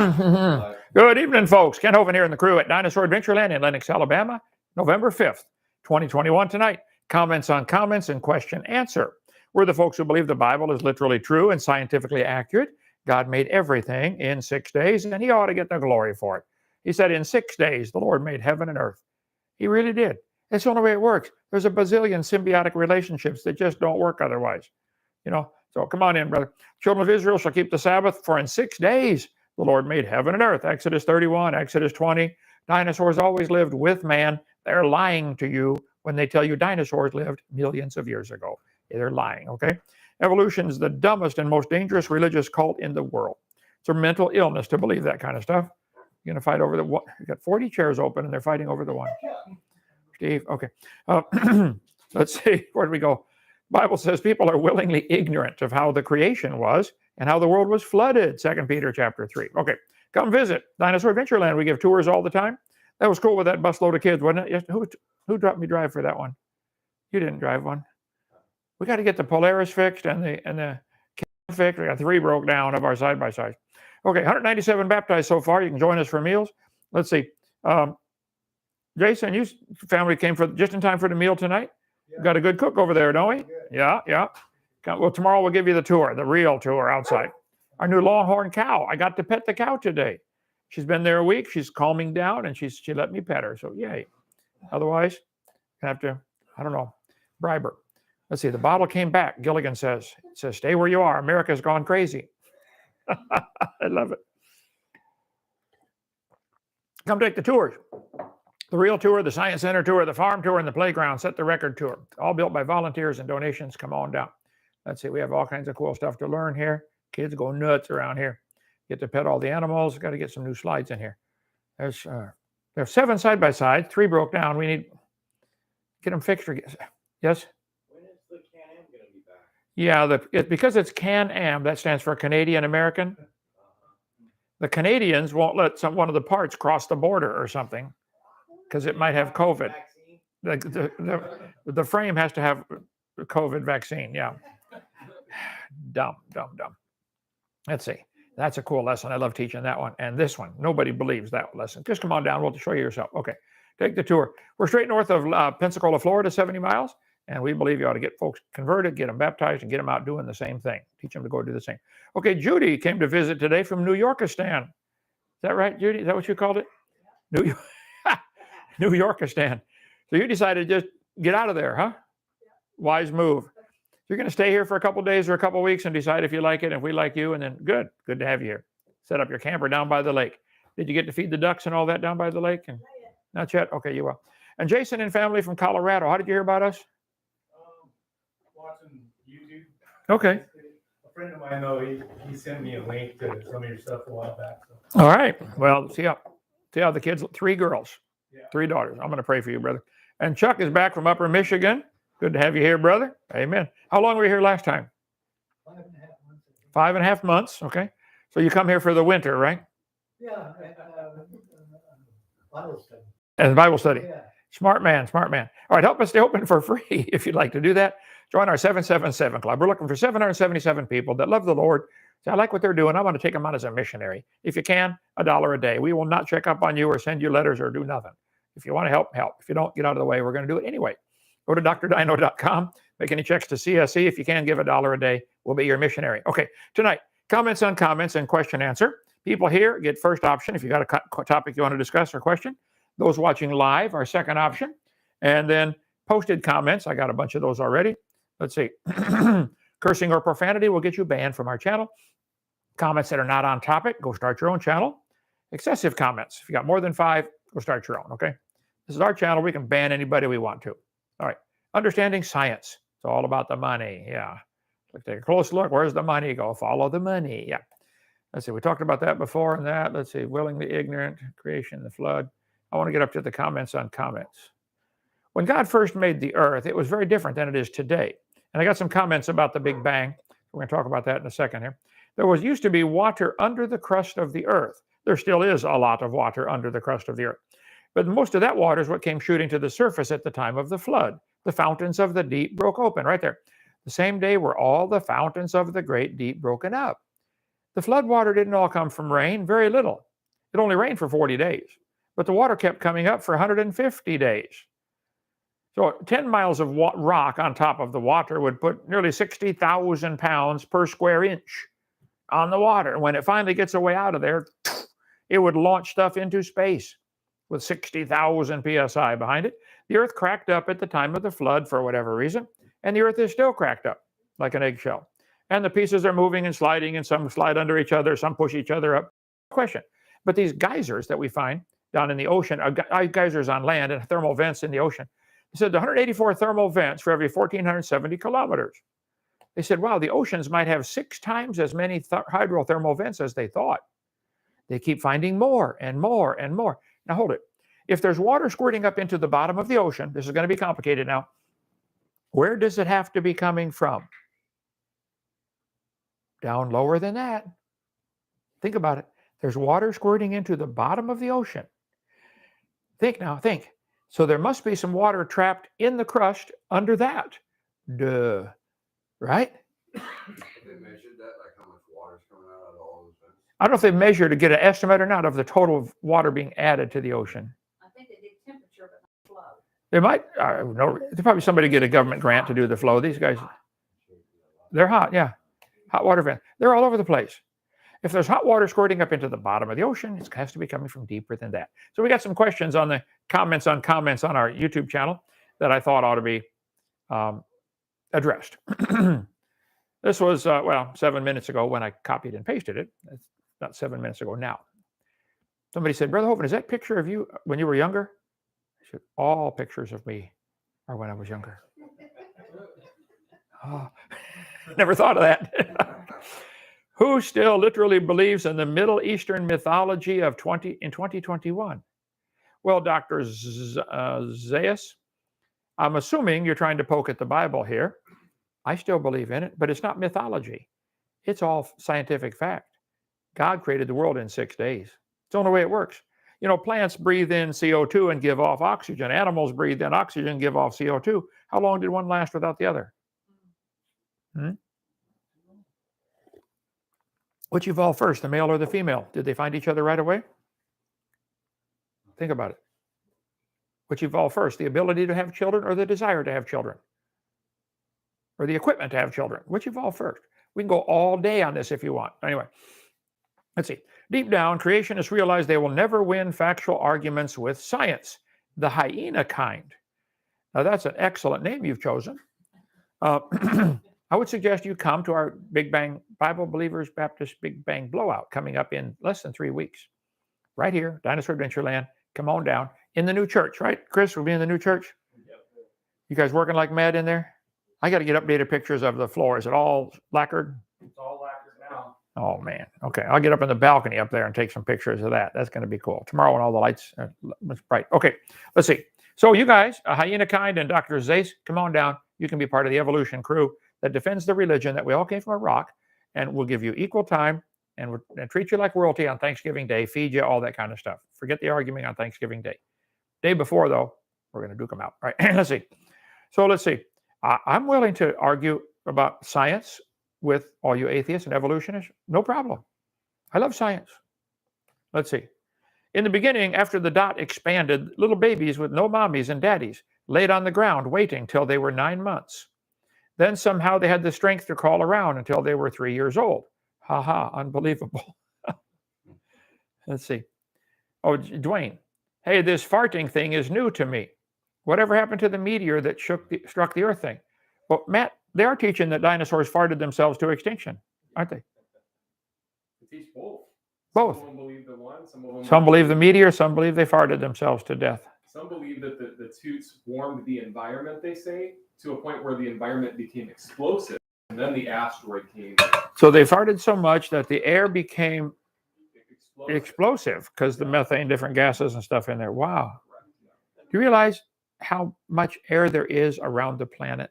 Good evening, folks. Ken Hovind here in the crew at Dinosaur Adventureland in Lenox, Alabama, November 5th, 2021 tonight. Comments on comments and question answer. We're the folks who believe the Bible is literally true and scientifically accurate. God made everything in 6 days, and he ought to get the glory for it. He said in 6 days, the Lord made heaven and earth. He really did. That's the only way it works. There's a bazillion symbiotic relationships that just don't work otherwise. So come on in, brother. Children of Israel shall keep the Sabbath, for in 6 days the Lord made heaven and earth. Exodus 31, Exodus 20. Dinosaurs always lived with man. They're lying to you when they tell you dinosaurs lived millions of years ago. They're lying, okay? Evolution is the dumbest and most dangerous religious cult in the world. It's a mental illness to believe that kind of stuff. You're going to fight over the one. You got 40 chairs open and they're fighting over the one. Steve, okay. Let's see, where do we go? Bible says people are willingly ignorant of how the creation was and how the world was flooded. 2 Peter chapter 3. Okay, come visit Dinosaur Adventureland. We give tours all the time. That was cool with that busload of kids, wasn't it? Who dropped me drive for that one? You didn't drive one. We got to get the Polaris fixed and the Can fixed. We got 3 broke down of our side-by-sides. Okay, 197 baptized so far. You can join us for meals. Let's see. Jason, you family came just in time for the meal tonight? Yeah. Got a good cook over there, don't we? Yeah. Well, tomorrow we'll give you the tour, the real tour outside. Our new Longhorn cow. I got to pet the cow today. She's been there a week. She's calming down, and she let me pet her. So yay. Otherwise, I have to, I don't know, bribe her. Let's see. The bottle came back. Gilligan says, stay where you are. America's gone crazy. I love it. Come take the tours. The real tour, the science center tour, the farm tour, and the playground set the record tour. All built by volunteers and donations. Come on down. Let's see. We have all kinds of cool stuff to learn here. Kids go nuts around here. Get to pet all the animals. Got to get some new slides in here. There's 7 side-by-sides. 3 broke down. We need get them fixed. Yes? When is the Can-Am going to be back? Yeah, because it's Can-Am, that stands for Canadian American. The Canadians won't let one of the parts cross the border or something because it might have COVID. The frame has to have the COVID vaccine. Yeah. Dumb. Let's see. That's a cool lesson. I love teaching that one. And this one, nobody believes that lesson. Just come on down. We'll show you yourself. Okay. Take the tour. We're straight north of Pensacola, Florida, 70 miles. And we believe you ought to get folks converted, get them baptized, and get them out doing the same thing. Teach them to go do the same. Okay, Judy came to visit today from New Yorkistan. Is that right, Judy? Is that what you called it? New Yorkistan. So you decided to just get out of there, huh? Wise move. You're going to stay here for a couple days or a couple weeks and decide if you like it, if we like you, and then good to have you here. Set up your camper down by the lake. Did you get to feed the ducks and all that down by the lake? And not yet? Okay, you will. And Jason and family from Colorado. How did you hear about us? Watching YouTube. Okay. A friend of mine, though, he sent me a link to some of your stuff a while back. So. All right. Well, see how the kids, 3 girls, 3 daughters. I'm going to pray for you, brother. And Chuck is back from Upper Michigan. Good to have you here, brother. Amen. How long were you here last time? 5.5 months. 5.5 months. Okay. So you come here for the winter, right? Yeah. Bible study. And Bible study. Yeah. Smart man. All right. Help us stay open for free if you'd like to do that. Join our 777 Club. We're looking for 777 people that love the Lord. Say, I like what they're doing. I want to take them on as a missionary. If you can, $1 a day. We will not check up on you or send you letters or do nothing. If you want to help. If you don't, get out of the way. We're going to do it anyway. Go to drdino.com. Make any checks to CSE. If you can, give $1 a day. We'll be your missionary. Okay. Tonight, comments on comments and question answer. People here get first option if you got a topic you want to discuss or question. Those watching live are second option. And then posted comments. I got a bunch of those already. Let's see. Cursing or profanity will get you banned from our channel. Comments that are not on topic, go start your own channel. Excessive comments. If you got more than 5, go start your own, okay? This is our channel. We can ban anybody we want to. All right. Understanding science. It's all about the money. Yeah. Let's take a close look. Where's the money go? Follow the money. Yeah. Let's see. We talked about that before and that. Let's see. Willingly ignorant. Creation, the flood. I want to get up to the comments on comments. When God first made the earth, it was very different than it is today. And I got some comments about the Big Bang. We're going to talk about that in a second here. There used to be water under the crust of the earth. There still is a lot of water under the crust of the earth. But most of that water is what came shooting to the surface at the time of the flood. The fountains of the deep broke open right there. The same day were all the fountains of the great deep broken up. The flood water didn't all come from rain, very little. It only rained for 40 days, but the water kept coming up for 150 days. So 10 miles of rock on top of the water would put nearly 60,000 pounds per square inch on the water. When it finally gets away out of there, it would launch stuff into space with 60,000 psi behind it. The earth cracked up at the time of the flood for whatever reason, and the earth is still cracked up like an eggshell. And the pieces are moving and sliding, and some slide under each other, some push each other up. Question. But these geysers that we find down in the ocean are geysers on land and thermal vents in the ocean. They said 184 thermal vents for every 1,470 kilometers. They said, wow, the oceans might have 6 times as many hydrothermal vents as they thought. They keep finding more and more and more. Now, hold it. If there's water squirting up into the bottom of the ocean, this is going to be complicated now. Where does it have to be coming from? Down lower than that. Think about it. There's water squirting into the bottom of the ocean. Think now, think. So there must be some water trapped in the crust under that. Duh. Right? They measured that, like how much water is coming out of all those vents? I don't know if they measure to get an estimate or not of the total of water being added to the ocean. I think they did temperature, but not flow. They might, no, there's probably somebody get a government grant to do the flow. These guys, they're hot, yeah. Hot water vents. They're all over the place. If there's hot water squirting up into the bottom of the ocean, it has to be coming from deeper than that. So we got some questions on the comments on our YouTube channel that I thought ought to be addressed. This was, 7 minutes ago when I copied and pasted it. It's not 7 minutes ago now. Somebody said, Brother Hovind, is that picture of you when you were younger? I said, all pictures of me are when I was younger. Oh, never thought of that. Who still literally believes in the Middle Eastern mythology of 2021? Well, Dr. Zayas, I'm assuming you're trying to poke at the Bible here. I still believe in it, but it's not mythology. It's all scientific fact. God created the world in 6 days. It's the only way it works. You know, plants breathe in CO2 and give off oxygen. Animals breathe in oxygen and give off CO2. How long did one last without the other? Which evolved first, the male or the female? Did they find each other right away? Think about it. Which evolved first, the ability to have children or the desire to have children? Or the equipment to have children? Which evolved first? We can go all day on this if you want. Anyway, let's see. Deep down, creationists realize they will never win factual arguments with science, the hyena kind. Now, that's an excellent name you've chosen. I would suggest you come to our Big Bang Bible Believers Baptist Big Bang Blowout coming up in less than 3 weeks. Right here, Dinosaur Adventureland. Come on down. In the new church, right? Chris, we'll be in the new church? Yep. You guys working like mad in there? I got to get updated pictures of the floor. Is it all lacquered? It's all lacquered now. Oh, man. Okay. I'll get up in the balcony up there and take some pictures of that. That's going to be cool. Tomorrow when all the lights are bright. Okay. Let's see. So you guys, Hyena Kind and Dr. Zayas, come on down. You can be part of the evolution crew that defends the religion that we all came from a rock, and we'll give you equal time and treat you like royalty on Thanksgiving Day, feed you, all that kind of stuff. Forget the arguing on Thanksgiving Day. Day before, though, we're going to duke them out. All right. Let's see. So let's see. I'm willing to argue about science with all you atheists and evolutionists. No problem. I love science. Let's see. In the beginning, after the dot expanded, little babies with no mommies and daddies laid on the ground waiting till they were 9 months. Then somehow they had the strength to crawl around until they were 3 years old. Ha ha, unbelievable. Let's see. Oh, Dwayne. Hey, this farting thing is new to me. Whatever happened to the meteor that struck the earth thing? Well, Matt, they are teaching that dinosaurs farted themselves to extinction, aren't they? They teach both. Both. Some believe the one, some believe the meteor, some believe they farted themselves to death. Some believe that the toots warmed the environment, they say, to a point where the environment became explosive, and then the asteroid came. So they farted so much that the air became explosive because the methane, different gases and stuff in there. Wow. Do you realize how much air there is around the planet?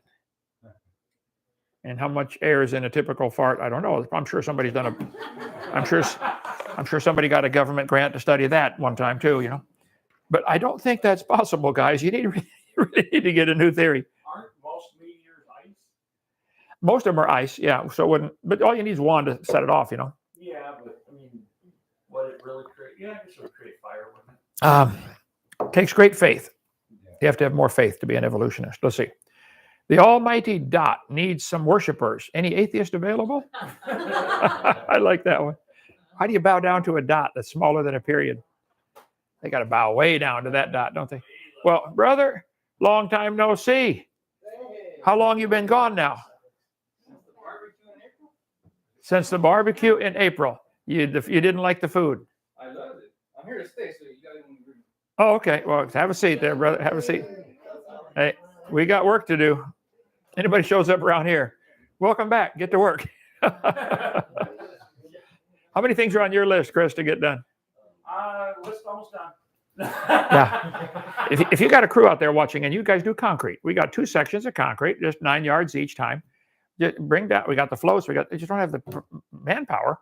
And how much air is in a typical fart? I don't know. I'm sure somebody's done I'm sure somebody got a government grant to study that one time too, you know. But I don't think that's possible, guys. You really need to get a new theory. Aren't most meteors ice? Most of them are ice, yeah. So but all you need is one to set it off, you know. Yeah, but I mean, what it really create? Yeah, I guess it would create fire, wouldn't it? Takes great faith. You have to have more faith to be an evolutionist. Let's see. The almighty dot needs some worshipers. Any atheist available? I like that one. How do you bow down to a dot that's smaller than a period? They got to bow way down to that dot, don't they? Well, brother, long time no see. How long you been gone now? Since the barbecue in April. You didn't like the food. I love it. I'm here to stay, so you got to. Oh, okay. Well, have a seat there, brother. Have a seat. Hey, we got work to do. Anybody shows up around here, welcome back. Get to work. How many things are on your list, Chris, to get done? List almost done. Yeah. If you got a crew out there watching and you guys do concrete, we got 2 sections of concrete, just 9 yards each time. Just bring down. We got the flows. We just don't have the manpower.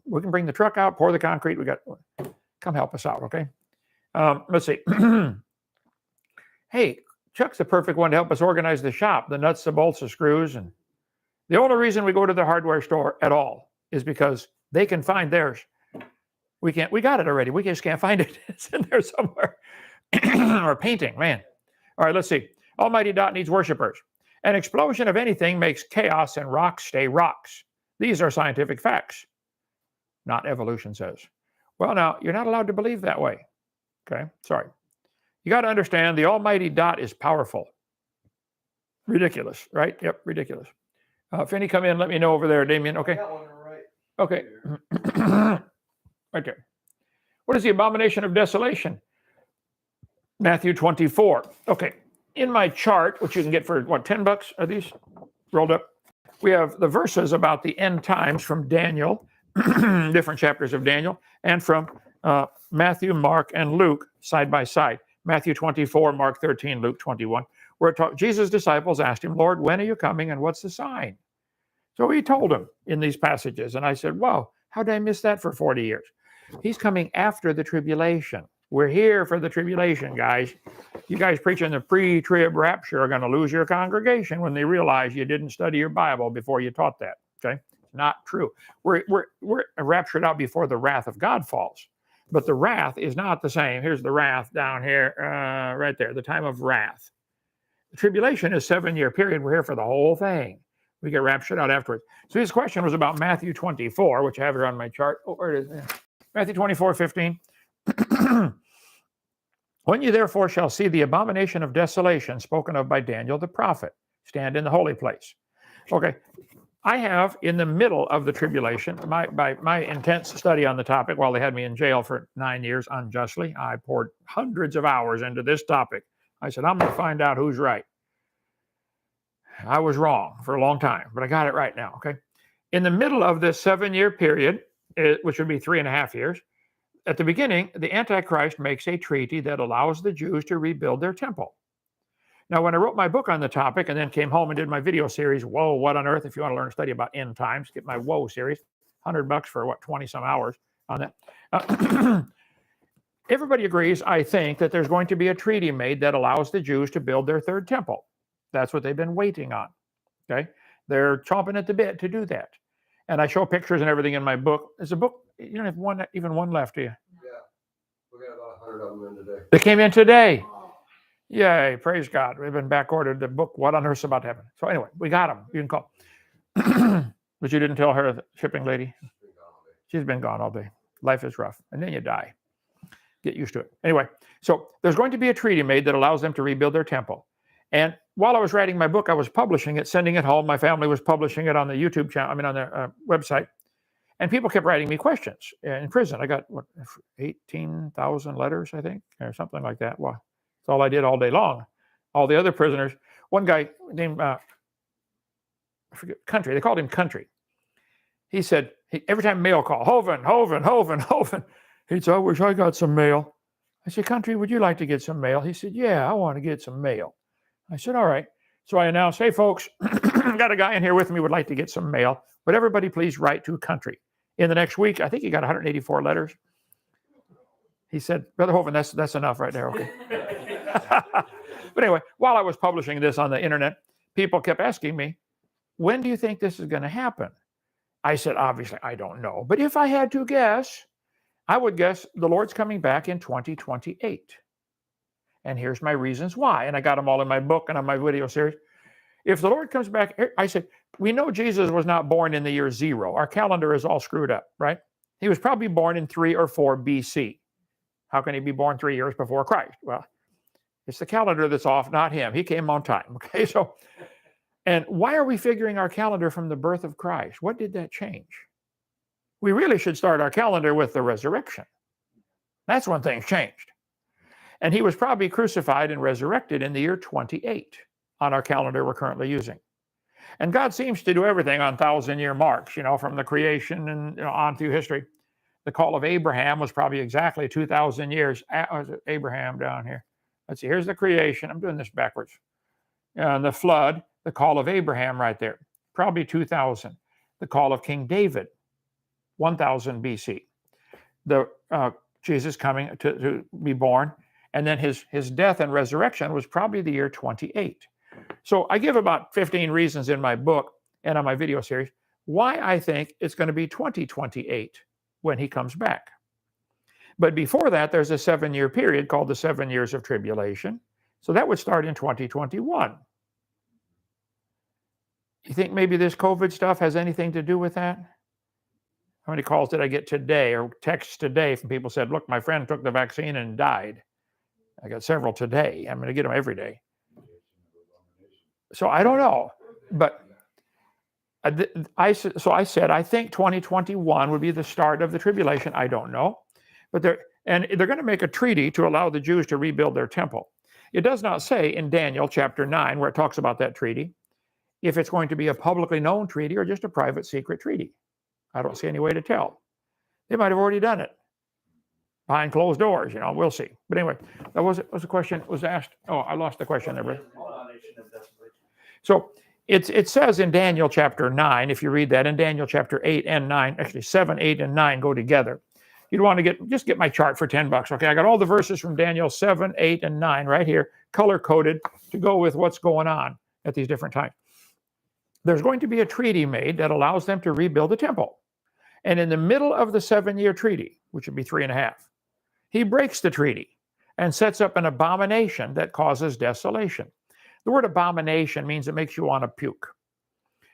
We can bring the truck out, pour the concrete. Come help us out, okay? Let's see. Hey, Chuck's the perfect one to help us organize the shop, the nuts, the bolts, the screws. And the only reason we go to the hardware store at all is because they can find theirs. We can't. We got it already. We just can't find it. It's in there somewhere. Or painting, man. All right, let's see. Almighty Dot needs worshipers. An explosion of anything makes chaos and rocks stay rocks. These are scientific facts. Not evolution says. Well, now, you're not allowed to believe that way. Okay, sorry. You got to understand the almighty dot is powerful. Ridiculous, right? Yep, ridiculous. Finney, come in. Let me know over there, Damien. Okay. Okay. Right there. What is the abomination of desolation? Matthew 24. Okay. In my chart, which you can get for what, $10 are these rolled up? We have the verses about the end times from Daniel, different chapters of Daniel, and from Matthew, Mark, and Luke side by side. Matthew 24, Mark 13, Luke 21. Where Jesus' disciples asked him, Lord, when are you coming and what's the sign? So he told them in these passages. And I said, wow, how did I miss that for 40 years? He's coming after the tribulation. We're here for the tribulation, guys. You guys preaching the pre-trib rapture are going to lose your congregation when they realize you didn't study your Bible before you taught that. Okay? Not true. We're raptured out before the wrath of God falls. But the wrath is not the same. Here's the wrath down here, right there, the time of wrath. The tribulation is a 7-year period. We're here for the whole thing. We get raptured out afterwards. So his question was about Matthew 24, which I have here on my chart. Oh, where it is. Matthew 24, 15. When you therefore shall see the abomination of desolation spoken of by Daniel the prophet, stand in the holy place. Okay. I have, in the middle of the tribulation, by my intense study on the topic, while they had me in jail for 9 years unjustly, I poured hundreds of hours into this topic. I said, I'm going to find out who's right. I was wrong for a long time, but I got it right now, okay? In the middle of this 7-year period, which would be 3.5 years, at the beginning, the Antichrist makes a treaty that allows the Jews to rebuild their temple. Now, when I wrote my book on the topic and then came home and did my video series, Whoa, What on Earth? If you want to learn to study about end times, get my Whoa series, $100 for what, 20 some hours on that. Everybody agrees, I think, that there's going to be a treaty made that allows the Jews to build their third temple. That's what they've been waiting on. Okay? They're chomping at the bit to do that. And I show pictures and everything in my book. There's a book, you don't have even one left, do you? Yeah. We got about 100 of them in today. They came in today. Yay, praise God. We've been back ordered the book, What on Earth's About to Happen? So anyway, we got them. You can call. But you didn't tell her, the shipping lady? She's been gone all day. Life is rough. And then you die. Get used to it. Anyway, so there's going to be a treaty made that allows them to rebuild their temple. And while I was writing my book, I was publishing it, sending it home. My family was publishing it on the YouTube channel, on the website. And people kept writing me questions. In prison, I got, 18,000 letters, I think, or something like that. Well, that's all I did all day long. All the other prisoners, one guy named, I forget, Country, they called him Country. He said, every time mail call, Hovind. He'd say, I wish I got some mail. I said, Country, would you like to get some mail? He said, yeah, I want to get some mail. I said, all right. So I announced, hey, folks, got a guy in here with me would like to get some mail. Would everybody please write to Country? In the next week, I think he got 184 letters. He said, Brother Hovind, that's enough right there. Okay. But anyway, while I was publishing this on the internet, people kept asking me, when do you think this is going to happen? I said, obviously, I don't know. But if I had to guess, I would guess the Lord's coming back in 2028. And here's my reasons why. And I got them all in my book and on my video series. If the Lord comes back, I said, we know Jesus was not born in the year 0. Our calendar is all screwed up, right? He was probably born in 3 or 4 BC. How can he be born 3 years before Christ? Well, it's the calendar that's off, not him. He came on time, okay? So, and why are we figuring our calendar from the birth of Christ? What did that change? We really should start our calendar with the resurrection. That's when things changed. And he was probably crucified and resurrected in the year 28 on our calendar we're currently using. And God seems to do everything on 1,000-year marks, from the creation and on through history. The call of Abraham was probably exactly 2,000 years. Abraham down here. Let's see, here's the creation. I'm doing this backwards. And the flood, the call of Abraham right there, probably 2,000. The call of King David, 1,000 BC. The Jesus coming to be born, and then his death and resurrection was probably the year 28. So I give about 15 reasons in my book and on my video series why I think it's going to be 2028 when he comes back. But before that, there's a 7-year period called the 7 years of tribulation. So that would start in 2021. You think maybe this COVID stuff has anything to do with that? How many calls did I get today or texts today from people said, look, my friend took the vaccine and died. I got several today. I'm going to get them every day. So I don't know. But I said, I think 2021 would be the start of the tribulation. I don't know. But they're going to make a treaty to allow the Jews to rebuild their temple. It does not say in Daniel chapter 9, where it talks about that treaty, if it's going to be a publicly known treaty or just a private secret treaty. I don't see any way to tell. They might have already done it behind closed doors, we'll see. But anyway, that was a question was asked. Oh, I lost the question there, Brett. So it says in Daniel chapter 9, if you read that, in Daniel chapter 8 and 9, actually 7, 8, and 9 go together. You'd want to just get my chart for $10. Okay, I got all the verses from Daniel 7, 8, and 9 right here, color-coded to go with what's going on at these different times. There's going to be a treaty made that allows them to rebuild the temple. And in the middle of the 7-year treaty, which would be 3.5, he breaks the treaty and sets up an abomination that causes desolation. The word abomination means it makes you want to puke.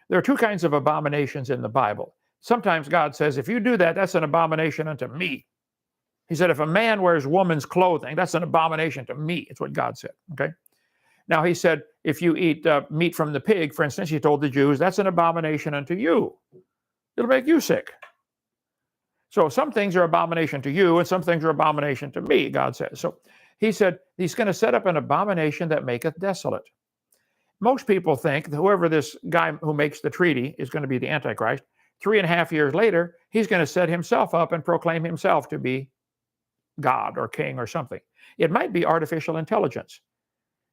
There are 2 kinds of abominations in the Bible. Sometimes God says, if you do that, that's an abomination unto me. He said, if a man wears woman's clothing, that's an abomination to me. It's what God said, okay? Now, he said, if you eat meat from the pig, for instance, he told the Jews, that's an abomination unto you. It'll make you sick. So some things are abomination to you, and some things are abomination to me, God says. So he said, he's going to set up an abomination that maketh desolate. Most people think that whoever this guy who makes the treaty is going to be the Antichrist. 3.5 years later, he's going to set himself up and proclaim himself to be God or king or something. It might be artificial intelligence.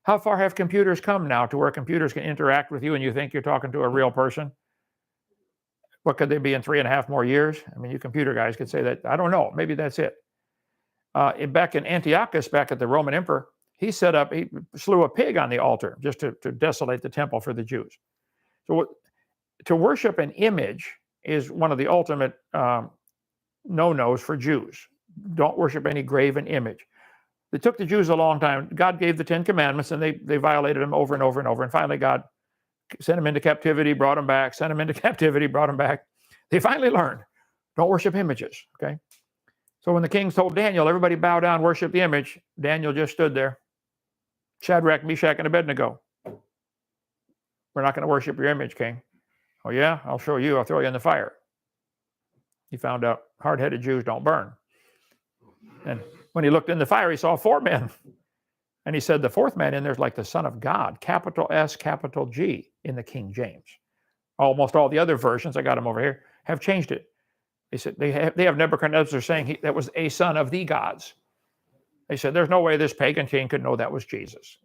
How far have computers come now to where computers can interact with you and you think you're talking to a real person? What could they be in 3.5 more years? I mean, you computer guys could say that. I don't know. Maybe that's it. Back in Antiochus, back at the Roman emperor, he slew a pig on the altar just to desolate the temple for the Jews. So to worship an image is one of the ultimate no-nos for Jews. Don't worship any graven image. It took the Jews a long time. God gave the 10 Commandments, and they violated them over and over and over. And finally, God sent them into captivity, brought them back, sent them into captivity, brought them back. They finally learned, don't worship images, okay? So when the king told Daniel, everybody bow down, worship the image, Daniel just stood there. Shadrach, Meshach, and Abednego. We're not going to worship your image, king. Oh, yeah? I'll show you. I'll throw you in the fire. He found out hard-headed Jews don't burn. And when he looked in the fire, he saw 4 men. And he said the 4th man in there is like the Son of God, capital S, capital G in the King James. Almost all the other versions, I got them over here, have changed it. They said they have Nebuchadnezzar saying that was a son of the gods. They said there's no way this pagan king could know that was Jesus.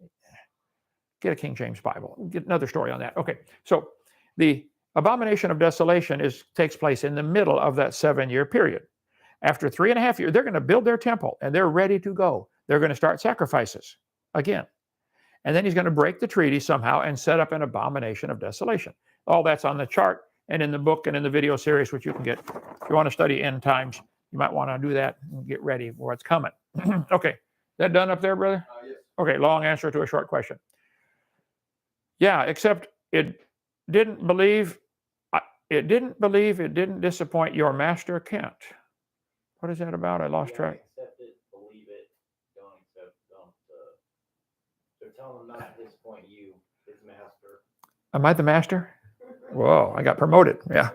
Get a King James Bible. Get another story on that. Okay, so the abomination of desolation takes place in the middle of that 7-year period. After 3.5 years, they're going to build their temple, and they're ready to go. They're going to start sacrifices again. And then he's going to break the treaty somehow and set up an abomination of desolation. All that's on the chart. and in the book and in the video series, which you can get. If you want to study end times, you might want to do that and get ready for what's coming. Okay, that done up there, brother? Yes. Okay, long answer to a short question. Yeah, except it didn't believe, it didn't disappoint your master Kent. What is that about? I lost track. Accept it, believe it, don't accept, don't. So tell them not to disappoint you, his master. Am I the master? Whoa, I got promoted. Yeah.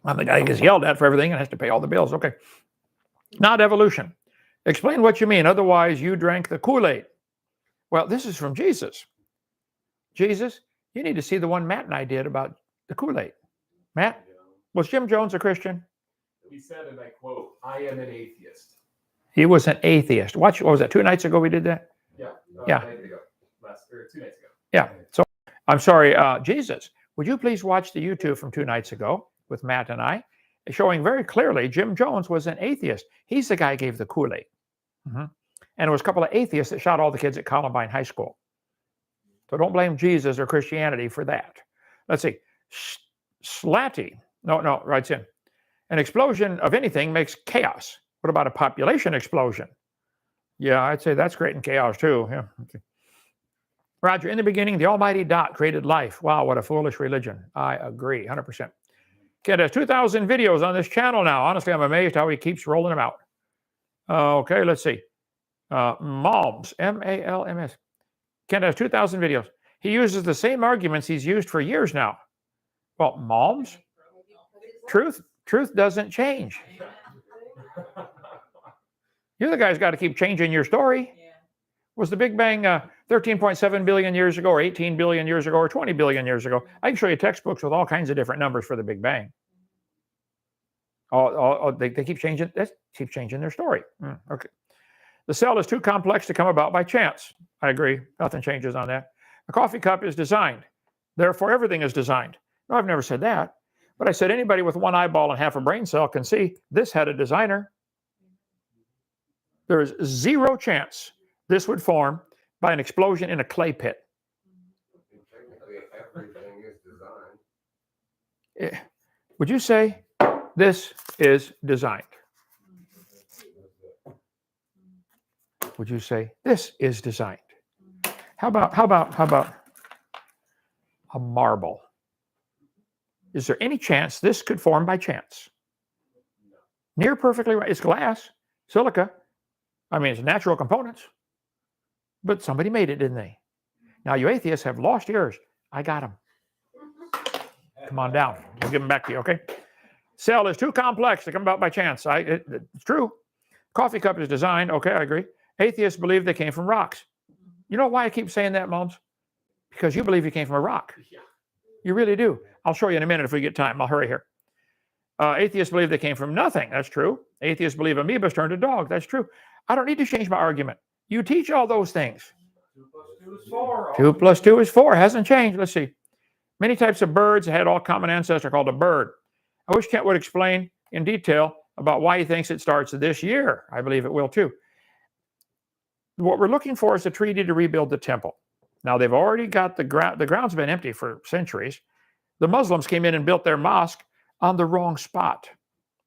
I'm the guy who gets yelled at for everything and has to pay all the bills. Okay. Not evolution. Explain what you mean. Otherwise, you drank the Kool-Aid. Well, this is from Jesus. Jesus, you need to see the one Matt and I did about the Kool-Aid. Matt, was Jim Jones a Christian? He said, and I quote, "I am an atheist." He was an atheist. Watch, what was that, 2 nights ago we did that? Yeah. Yeah. 2 nights ago. Yeah. So I'm sorry, Jesus, would you please watch the YouTube from 2 nights ago with Matt and I, showing very clearly Jim Jones was an atheist. He's the guy who gave the Kool-Aid. And it was a couple of atheists that shot all the kids at Columbine High School. So don't blame Jesus or Christianity for that. Let's see. Slatty. No, writes in. An explosion of anything makes chaos. What about a population explosion? Yeah, I'd say that's creating chaos too. Yeah. Okay. Roger, in the beginning, the almighty dot created life. Wow, what a foolish religion. I agree, 100%. Kid has 2,000 videos on this channel now. Honestly, I'm amazed how he keeps rolling them out. Okay, let's see. Malms, M-A-L-M-S. Kent has 2,000 videos. He uses the same arguments he's used for years now. Well, Malms, truth doesn't change. You're the guy's got to keep changing your story. Was the Big Bang 13.7 billion years ago, or 18 billion years ago, or 20 billion years ago? I can show you textbooks with all kinds of different numbers for the Big Bang. They keep changing. They keep changing their story. Okay. The cell is too complex to come about by chance. I agree. Nothing changes on that. A coffee cup is designed. Therefore, everything is designed. No, I've never said that. But I said anybody with one eyeball and half a brain cell can see this had a designer. There is zero chance this would form by an explosion in a clay pit. Technically, everything is designed. Would you say this is designed? Would you say this is designed? How about a marble? Is there any chance this could form by chance? Near perfectly right. It's glass, silica. I mean, it's natural components. But somebody made it, didn't they? Now, you atheists have lost yours. I got them. Come on down. I'll give them back to you, okay? Cell is too complex to come about by chance. It's true. Coffee cup is designed. Okay, I agree. Atheists believe they came from rocks. You know why I keep saying that, Moms? Because you believe you came from a rock. You really do. I'll show you in a minute if we get time. I'll hurry here. Atheists believe they came from nothing. That's true. Atheists believe amoebas turned to dogs. That's true. I don't need to change my argument. You teach all those things. 2 + 2 is 4. 2 + 2 is 4. Hasn't changed. Let's see. Many types of birds had all common ancestor called a bird. I wish Kent would explain in detail about why he thinks it starts this year. I believe it will too. What we're looking for is a treaty to rebuild the temple. Now, they've already got the ground's been empty for centuries. The Muslims came in and built their mosque on the wrong spot.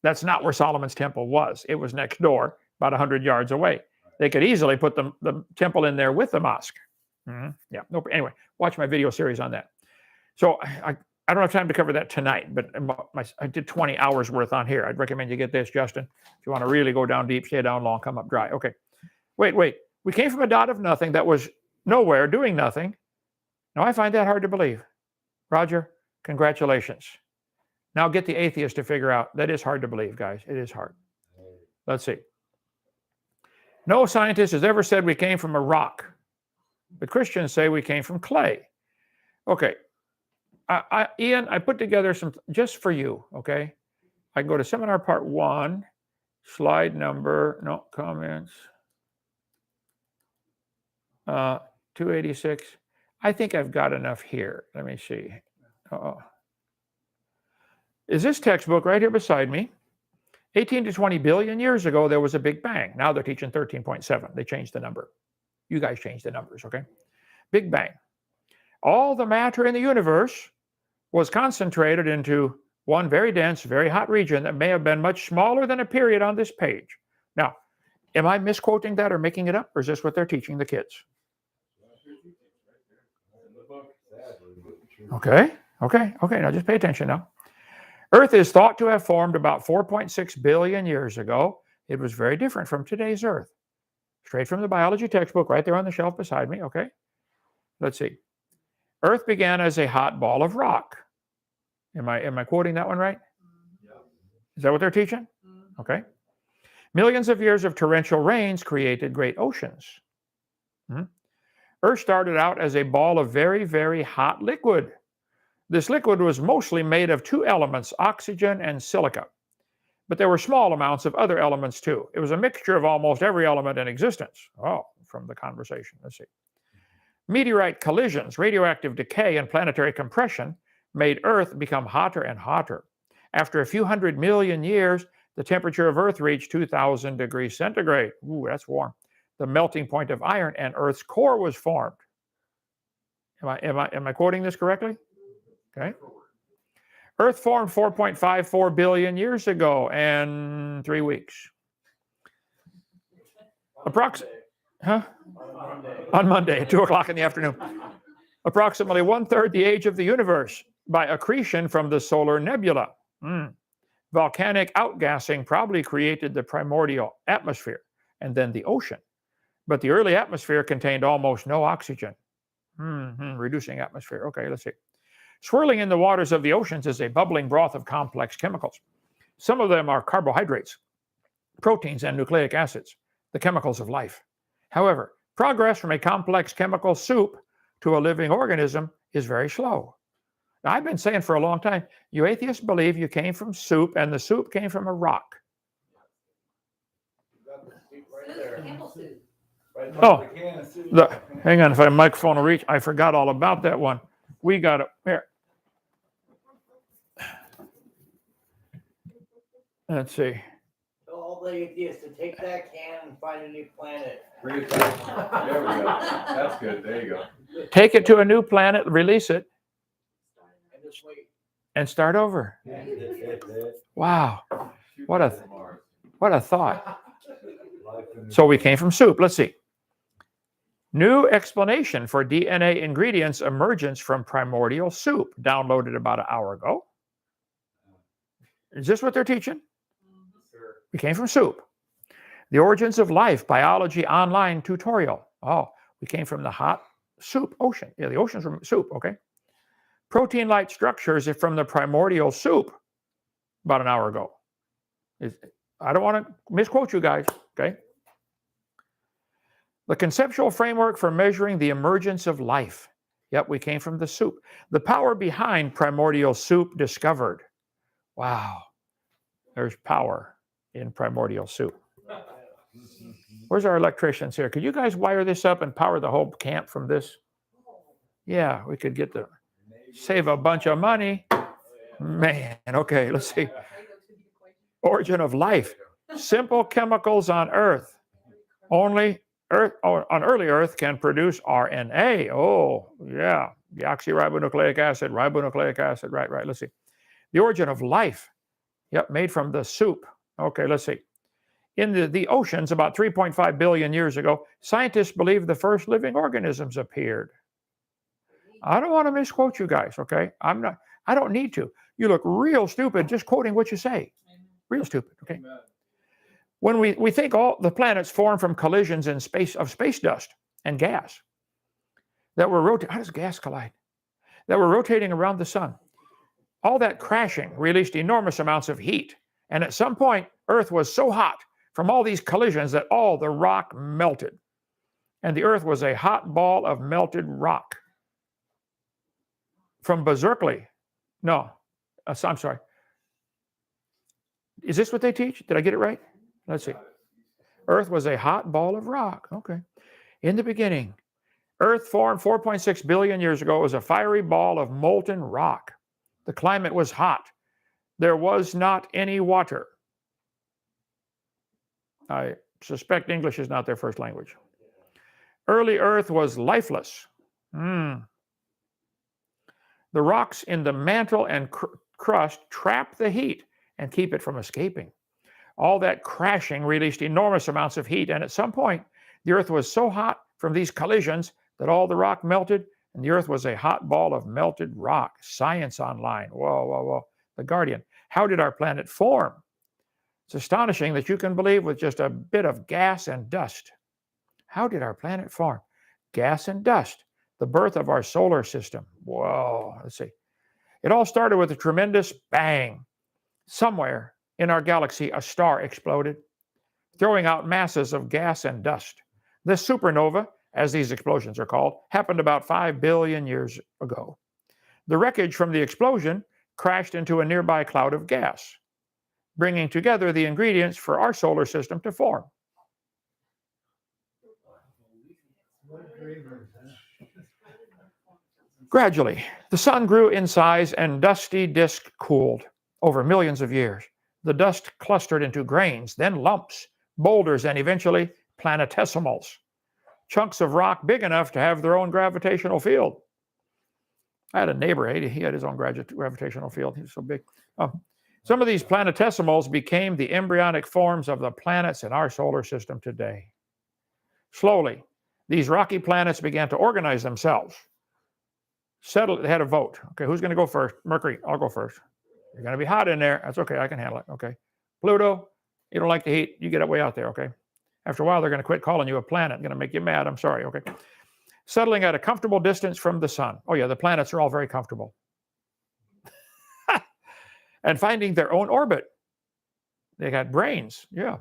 That's not where Solomon's temple was. It was next door, about 100 yards away. They could easily put the temple in there with the mosque. Yeah. No. Anyway, watch my video series on that. So I don't have time to cover that tonight, but I did 20 hours worth on here. I'd recommend you get this, Justin. If you want to really go down deep, stay down long, come up dry. Okay. Wait. We came from a dot of nothing that was nowhere, doing nothing. Now, I find that hard to believe. Roger, congratulations. Now get the atheist to figure out. That is hard to believe, guys. It is hard. Let's see. No scientist has ever said we came from a rock. But Christians say we came from clay. Okay. Ian, I put together some just for you, okay? I can go to seminar part 1, slide number, no comments. 286. I think I've got enough here. Let me see. Is this textbook right here beside me? 18 to 20 billion years ago, there was a Big Bang. Now they're teaching 13.7. They changed the number. You guys changed the numbers, okay? Big Bang. all the matter in the universe was concentrated into one very dense, very hot region that may have been much smaller than a period on this page. Now, am I misquoting that or making it up, or is this what they're teaching the kids? Okay. Now just pay attention now. Earth is thought to have formed about 4.6 billion years ago. It was very different from today's Earth. Straight from the biology textbook, right there on the shelf beside me. Okay. Let's see. Earth began as a hot ball of rock. Am I quoting that one right? Is that what they're teaching? Okay. Millions of years of torrential rains created great oceans. Earth started out as a ball of very, very hot liquid. This liquid was mostly made of two elements, oxygen and silica. But there were small amounts of other elements too. It was a mixture of almost every element in existence. Oh, from the conversation, let's see. Meteorite collisions, radioactive decay, and planetary compression made Earth become hotter and hotter. After a few 100 million years, the temperature of Earth reached 2,000 degrees centigrade. Ooh, that's warm. The melting point of iron and Earth's core was formed. Am I quoting this correctly? Okay. Earth formed 4.54 billion years ago and 3 weeks. On Monday at 2 o'clock in the afternoon. Approximately 1/3 the age of the universe by accretion from the solar nebula. Volcanic outgassing probably created the primordial atmosphere and then the ocean. But the early atmosphere contained almost no oxygen. Reducing atmosphere. Okay, let's see. Swirling in the waters of the oceans is a bubbling broth of complex chemicals. Some of them are carbohydrates, proteins, and nucleic acids, the chemicals of life. However, progress from a complex chemical soup to a living organism is very slow. Now, I've been saying for a long time, you atheists believe you came from soup and the soup came from a rock. Camel soup. Oh, hang on, if my microphone will reach, I forgot all about that one. We got it here. Let's see. All the atheists to take that can and find a new planet. There we go. That's good. There you go. Take it to a new planet, release it, And just wait. and start over. Wow, what a thought. So we came from soup. Let's see. New explanation for DNA ingredients emergence from primordial soup. Downloaded about an hour ago. Is this what they're teaching? We came from soup. The origins of life, biology online tutorial. Oh, we came from the hot soup ocean. Yeah, the ocean's from soup, okay. Protein-like structures are from the primordial soup about an hour ago. I don't want to misquote you guys, okay. The conceptual framework for measuring the emergence of life. Yep, we came from the soup. The power behind primordial soup discovered. Wow, there's power in primordial soup. Where's our electricians here? Could you guys wire this up and power the whole camp from this? Yeah, we could save a bunch of money. Man, okay, let's see. Origin of life. Simple chemicals on Earth. On early Earth can produce RNA. Oh, yeah. Deoxyribonucleic acid, ribonucleic acid. Right. Let's see. The origin of life. Yep, made from the soup. Okay, let's see. In the oceans about 3.5 billion years ago, scientists believe the first living organisms appeared. I don't want to misquote you guys, okay? I don't need to. You look real stupid just quoting what you say. Real stupid, okay? When we think all the planets formed from collisions in space dust and gas that were rotating. How does gas collide? That were rotating around the sun. All that crashing released enormous amounts of heat. And at some point, Earth was so hot from all these collisions that all the rock melted. And the Earth was a hot ball of melted rock. From Berkeley. No, I'm sorry. Is this what they teach? Did I get it right? Let's see. Earth was a hot ball of rock. Okay. In the beginning, Earth formed 4.6 billion years ago. It was a fiery ball of molten rock. The climate was hot. There was not any water. I suspect English is not their first language. Early Earth was lifeless. The rocks in the mantle and crust trap the heat and keep it from escaping. All that crashing released enormous amounts of heat, and at some point, the Earth was so hot from these collisions that all the rock melted, and the Earth was a hot ball of melted rock. Science Online. Whoa, whoa, whoa. The Guardian. How did our planet form? It's astonishing that you can believe with just a bit of gas and dust. How did our planet form? Gas and dust. The birth of our solar system. Whoa, let's see. It all started with a tremendous bang. Somewhere in our galaxy, a star exploded, throwing out masses of gas and dust. This supernova, as these explosions are called, happened about 5 billion years ago. The wreckage from the explosion crashed into a nearby cloud of gas, bringing together the ingredients for our solar system to form. Gradually, the sun grew in size and dusty disk cooled over millions of years. The dust clustered into grains, then lumps, boulders, and eventually planetesimals, chunks of rock big enough to have their own gravitational field. I had a neighbor, he had his own gravitational field. He was so big. Some of these planetesimals became the embryonic forms of the planets in our solar system today. Slowly, these rocky planets began to organize themselves. Settled, they had a vote. Okay, who's going to go first? Mercury, I'll go first. You're going to be hot in there. That's okay, I can handle it. Okay. Pluto, you don't like the heat. You get it way out there, okay? After a while, they're going to quit calling you a planet. Going to make you mad. I'm sorry, okay? Settling at a comfortable distance from the sun. Oh yeah, the planets are all very comfortable. And finding their own orbit. They got brains, yeah.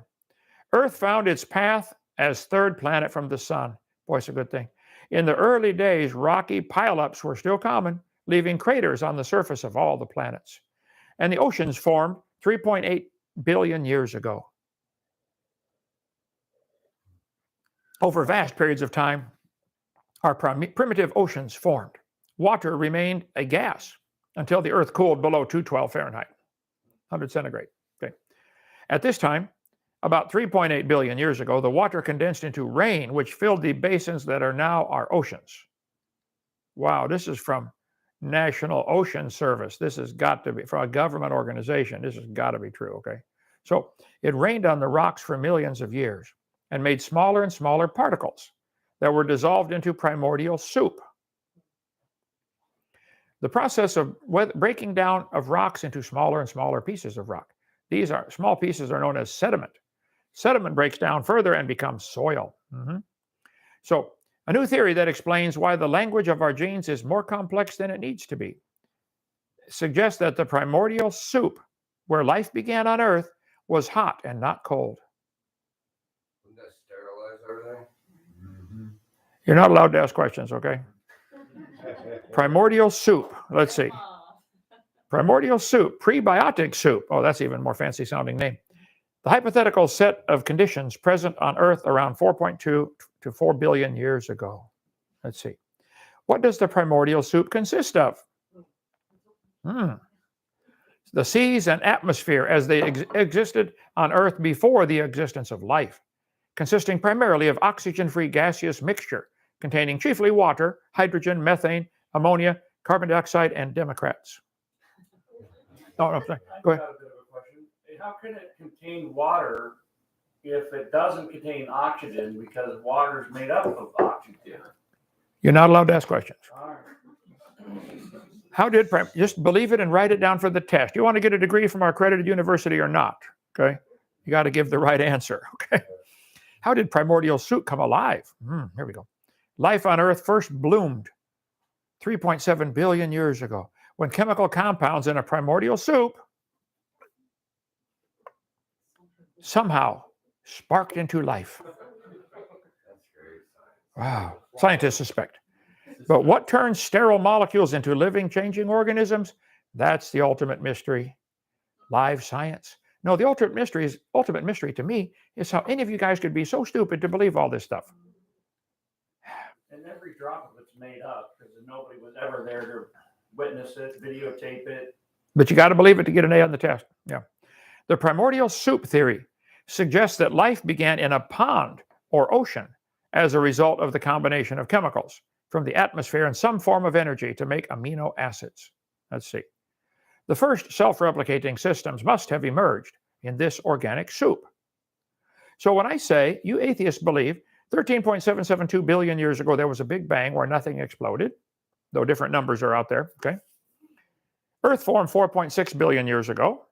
Earth found its path as third planet from the sun. Boy, it's a good thing. In the early days, rocky pileups were still common, leaving craters on the surface of all the planets. And the oceans formed 3.8 billion years ago. Over vast periods of time, our primitive oceans formed. Water remained a gas until the Earth cooled below 212 Fahrenheit, 100 centigrade. Okay. At this time, about 3.8 billion years ago, the water condensed into rain, which filled the basins that are now our oceans. Wow, this is from National Ocean Service. This has got to be from a government organization. This has got to be true, okay? So it rained on the rocks for millions of years and made smaller and smaller particles that were dissolved into primordial soup. The process of breaking down of rocks into smaller and smaller pieces of rock. These are small pieces are known as sediment. Sediment breaks down further and becomes soil. So a new theory that explains why the language of our genes is more complex than it needs to be suggests that the primordial soup where life began on Earth was hot and not cold. Wouldn't that sterilize everything? You're not allowed to ask questions, okay? Primordial soup. Let's see. Primordial soup, prebiotic soup. Oh, that's even more fancy sounding name. The hypothetical set of conditions present on Earth around 4.2 to 4 billion years ago. Let's see. What does the primordial soup consist of? The seas and atmosphere as they existed on Earth before the existence of life, consisting primarily of oxygen-free gaseous mixture containing chiefly water, hydrogen, methane, ammonia, carbon dioxide, and Democrats. No, sorry. Go ahead. I've got a bit of a question. How can it contain water if it doesn't contain oxygen, because water is made up of oxygen? You're not allowed to ask questions. All right. How did, just believe it and write it down for the test. You want to get a degree from our accredited university or not, okay? You got to give the right answer, okay? How did primordial soup come alive? Here we go. Life on Earth first bloomed 3.7 billion years ago when chemical compounds in a primordial soup somehow sparked into life. That's great. Wow. Scientists suspect. But what turns sterile molecules into living, changing organisms? That's the ultimate mystery. Live science. No, the ultimate mystery to me is how any of you guys could be so stupid to believe all this stuff. And every drop of it's made up because nobody was ever there to witness it, videotape it. But you got to believe it to get an A on the test. Yeah. The primordial soup theory suggests that life began in a pond or ocean as a result of the combination of chemicals from the atmosphere in some form of energy to make amino acids. Let's see. The first self-replicating systems must have emerged in this organic soup. So when I say you atheists believe 13.772 billion years ago there was a big bang where nothing exploded, though different numbers are out there, okay? Earth formed 4.6 billion years ago.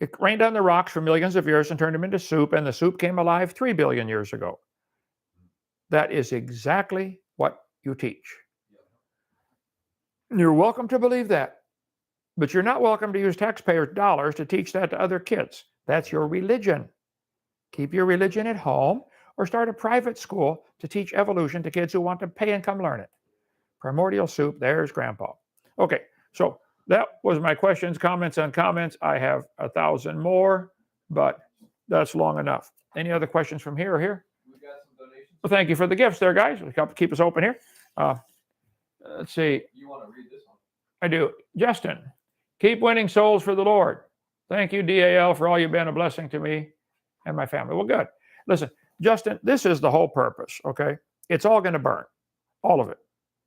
It rained on the rocks for millions of years and turned them into soup, and the soup came alive 3 billion years ago. That is exactly what you teach. You're welcome to believe that, but you're not welcome to use taxpayers' dollars to teach that to other kids. That's your religion. Keep your religion at home or start a private school to teach evolution to kids who want to pay and come learn it. Primordial soup, there's Grandpa. Okay, so that was my questions, comments on comments. I have 1,000 more, but that's long enough. Any other questions from here or here? We got some donations. Well, thank you for the gifts there, guys. Keep us open here. Let's see. You want to read this one? I do. Justin, keep winning souls for the Lord. Thank you, DAL, for all you've been a blessing to me and my family. Well, good. Listen, Justin, this is the whole purpose, okay? It's all going to burn, all of it.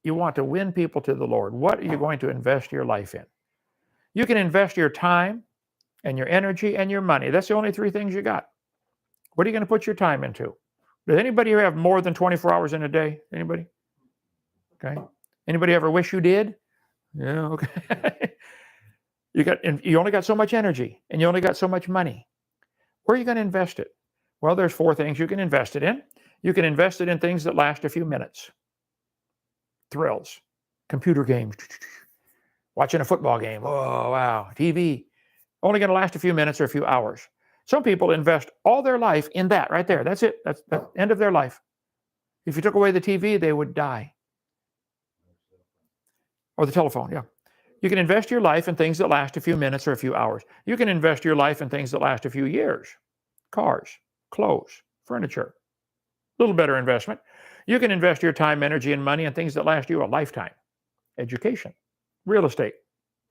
You want to win people to the Lord. What are you going to invest your life in? You can invest your time and your energy and your money. That's the only three things you got. What are you going to put your time into? Does anybody here have more than 24 hours in a day? Anybody? Okay. Anybody ever wish you did? Yeah, okay. You only got so much energy and you only got so much money. Where are you going to invest it? Well, there's four things you can invest it in. You can invest it in things that last a few minutes. Thrills, computer games, watching a football game. Oh, wow. TV, only going to last a few minutes or a few hours. Some people invest all their life in that right there. That's it. That's the end of their life. If you took away the TV, they would die. Or the telephone, yeah. You can invest your life in things that last a few minutes or a few hours. You can invest your life in things that last a few years. Cars, clothes, furniture. A little better investment. You can invest your time, energy, and money in things that last you a lifetime. Education, real estate,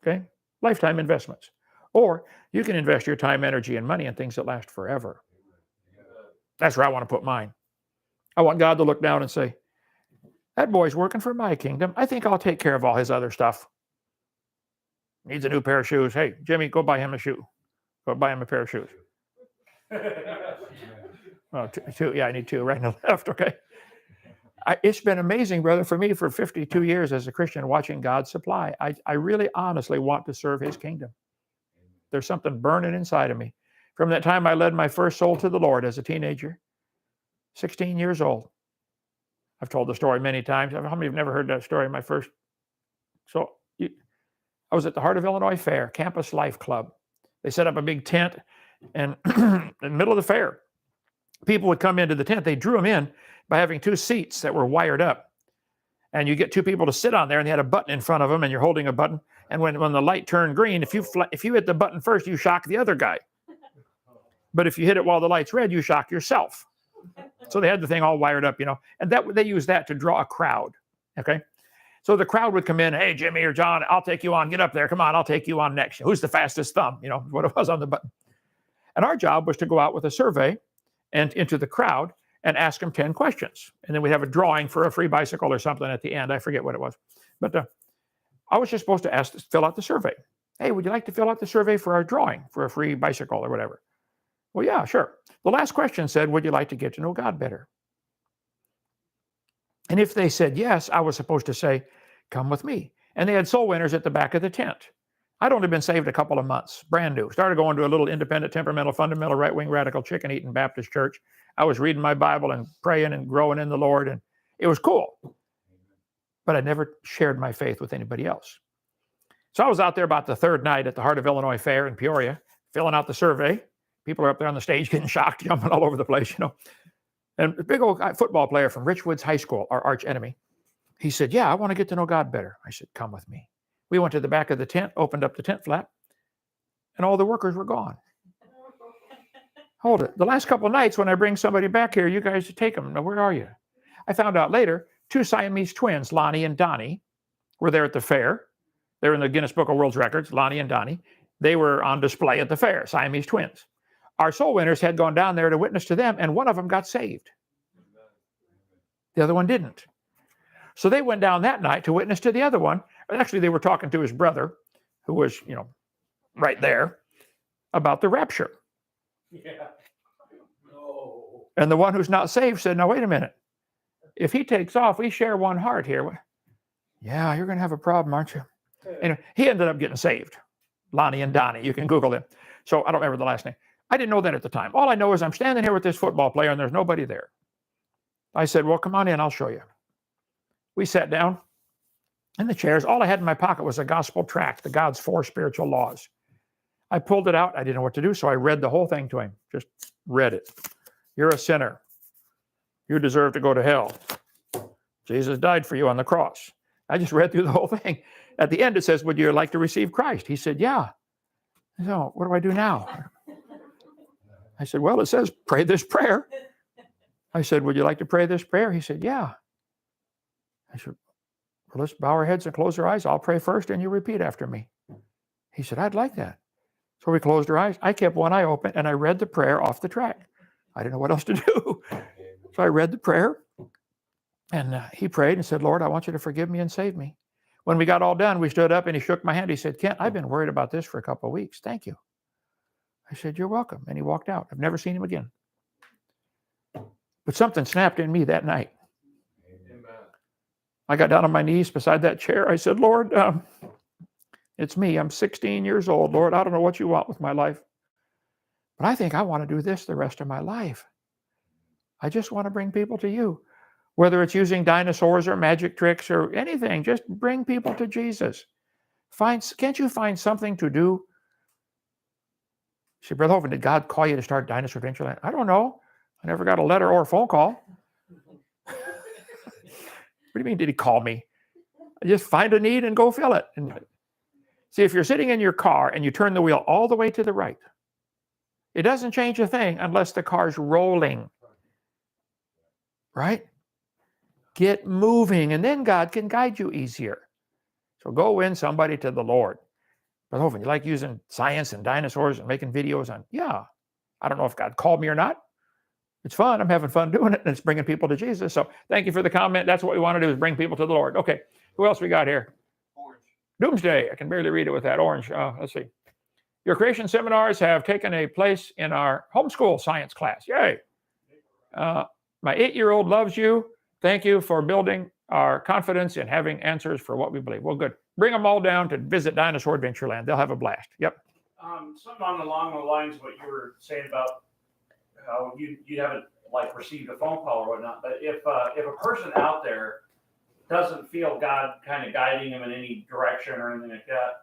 okay? Lifetime investments. Or you can invest your time, energy, and money in things that last forever. That's where I want to put mine. I want God to look down and say, that boy's working for my kingdom. I think I'll take care of all his other stuff. Needs a new pair of shoes. Hey, Jimmy, go buy him a shoe. Go buy him a pair of shoes. Oh, two. Yeah, I need two, right and left. Okay. It's been amazing, brother, for me for 52 years as a Christian watching God supply. I really honestly want to serve his kingdom. There's something burning inside of me. From that time I led my first soul to the Lord as a teenager, 16 years old. I've told the story many times. How many have never heard that story? I was at the Heart of Illinois Fair, Campus Life Club. They set up a big tent, and in the middle of the fair, people would come into the tent. They drew them in by having two seats that were wired up. And you get two people to sit on there, and they had a button in front of them, and you're holding a button. And when the light turned green, if you hit the button first, you shock the other guy. But if you hit it while the light's red, you shock yourself. So they had the thing all wired up, and they used that to draw a crowd. Okay. So the crowd would come in, hey, Jimmy or John, I'll take you on. Get up there. Come on, I'll take you on next. Who's the fastest thumb? What it was on the button. And our job was to go out with a survey and into the crowd and ask them 10 questions. And then we'd have a drawing for a free bicycle or something at the end. I forget what it was. But I was just supposed to fill out the survey. Hey, would you like to fill out the survey for our drawing for a free bicycle or whatever? Well, yeah, sure. The last question said, would you like to get to know God better? And if they said yes, I was supposed to say, come with me. And they had soul winners at the back of the tent. I'd only been saved a couple of months, brand new. Started going to a little independent, temperamental, fundamental, right-wing, radical, chicken-eating Baptist church. I was reading my Bible and praying and growing in the Lord, and it was cool. But I never shared my faith with anybody else. So I was out there about the third night at the Heart of Illinois Fair in Peoria, filling out the survey. People are up there on the stage getting shocked, jumping all over the place, And a big old football player from Richwoods High School, our arch enemy, he said, yeah, I want to get to know God better. I said, come with me. We went to the back of the tent, opened up the tent flap, and all the workers were gone. Hold it. The last couple of nights when I bring somebody back here, you guys take them. Now, where are you? I found out later, two Siamese twins, Lonnie and Donnie, were there at the fair. They're in the Guinness Book of World Records, Lonnie and Donnie. They were on display at the fair, Siamese twins. Our soul winners had gone down there to witness to them, and one of them got saved. The other one didn't. So they went down that night to witness to the other one. And actually, they were talking to his brother, who was, right there, about the rapture. Yeah. No. And the one who's not saved said, "Now, wait a minute. If he takes off, we share one heart here." "Yeah, you're going to have a problem, aren't you?" And he ended up getting saved. Lonnie and Donnie, you can Google them. So I don't remember the last name. I didn't know that at the time. All I know is I'm standing here with this football player and there's nobody there. I said, "Well, come on in, I'll show you." We sat down in the chairs. All I had in my pocket was a gospel tract, the God's 4 spiritual laws. I pulled it out. I didn't know what to do, so I read the whole thing to him. Just read it. "You're a sinner. You deserve to go to hell. Jesus died for you on the cross." I just read through the whole thing. At the end, it says, "Would you like to receive Christ?" He said, "Yeah." So what do I do now? I said, "Well, it says pray this prayer." I said, "Would you like to pray this prayer?" He said, "Yeah." I said, "Well, let's bow our heads and close our eyes. I'll pray first and you repeat after me." He said, "I'd like that." So we closed our eyes. I kept one eye open and I read the prayer off the track. I didn't know what else to do. So I read the prayer and he prayed and said, "Lord, I want you to forgive me and save me." When we got all done, we stood up and he shook my hand. He said, "Kent, I've been worried about this for a couple of weeks. Thank you." I said, "You're welcome." And he walked out. I've never seen him again. But something snapped in me that night. Amen. I got down on my knees beside that chair. I said, "Lord, it's me. I'm 16 years old. Lord, I don't know what you want with my life, but I think I want to do this the rest of my life. I just want to bring people to you. Whether it's using dinosaurs or magic tricks or anything, just bring people to Jesus. Can't you find something to do?" She said, "Brother Hovind, did God call you to start Dinosaur Adventureland?" "I don't know. I never got a letter or a phone call." "What do you mean, did he call me?" "Just find a need and go fill it." And see, if you're sitting in your car and you turn the wheel all the way to the right, it doesn't change a thing unless the car's rolling. Right? Get moving, and then God can guide you easier. So go win somebody to the Lord. But Hovind, you like using science and dinosaurs and making videos on? Yeah. I don't know if God called me or not. It's fun. I'm having fun doing it, and it's bringing people to Jesus. So thank you for the comment. That's what we want to do, is bring people to the Lord. Okay. Who else we got here? Orange. Doomsday. I can barely read it with that orange. Let's see. Your creation seminars have taken a place in our homeschool science class. Yay. My 8-year-old loves you. Thank you for building our confidence in having answers for what we believe. Well, good. Bring them all down to visit Dinosaur Adventureland. They'll have a blast. Yep. Something along the lines of what you were saying about how you haven't received a phone call or whatnot. But if a person out there doesn't feel God kind of guiding them in any direction or anything like that,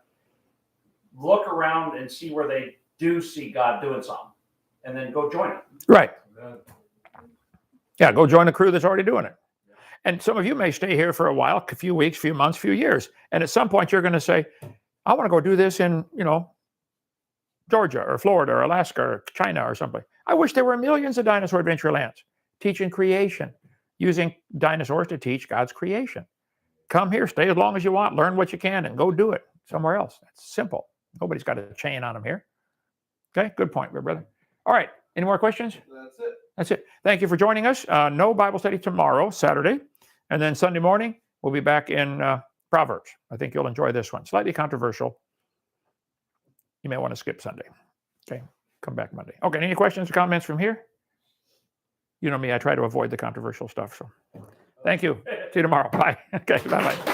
look around and see where they do see God doing something, and then go join it. Right. Amen. Yeah, go join a crew that's already doing it. And some of you may stay here for a while, a few weeks, few months, few years. And at some point you're going to say, "I want to go do this in, Georgia or Florida or Alaska or China or something." I wish there were millions of Dinosaur Adventurelands teaching creation, using dinosaurs to teach God's creation. Come here, stay as long as you want, learn what you can, and go do it somewhere else. That's simple. Nobody's got a chain on them here. Okay, good point, brother. All right, any more questions? That's it. That's it. Thank you for joining us. No Bible study tomorrow, Saturday. And then Sunday morning, we'll be back in Proverbs. I think you'll enjoy this one. Slightly controversial. You may want to skip Sunday. Okay, come back Monday. Okay, any questions or comments from here? You know me, I try to avoid the controversial stuff. So thank you. See you tomorrow. Bye. Okay, bye-bye.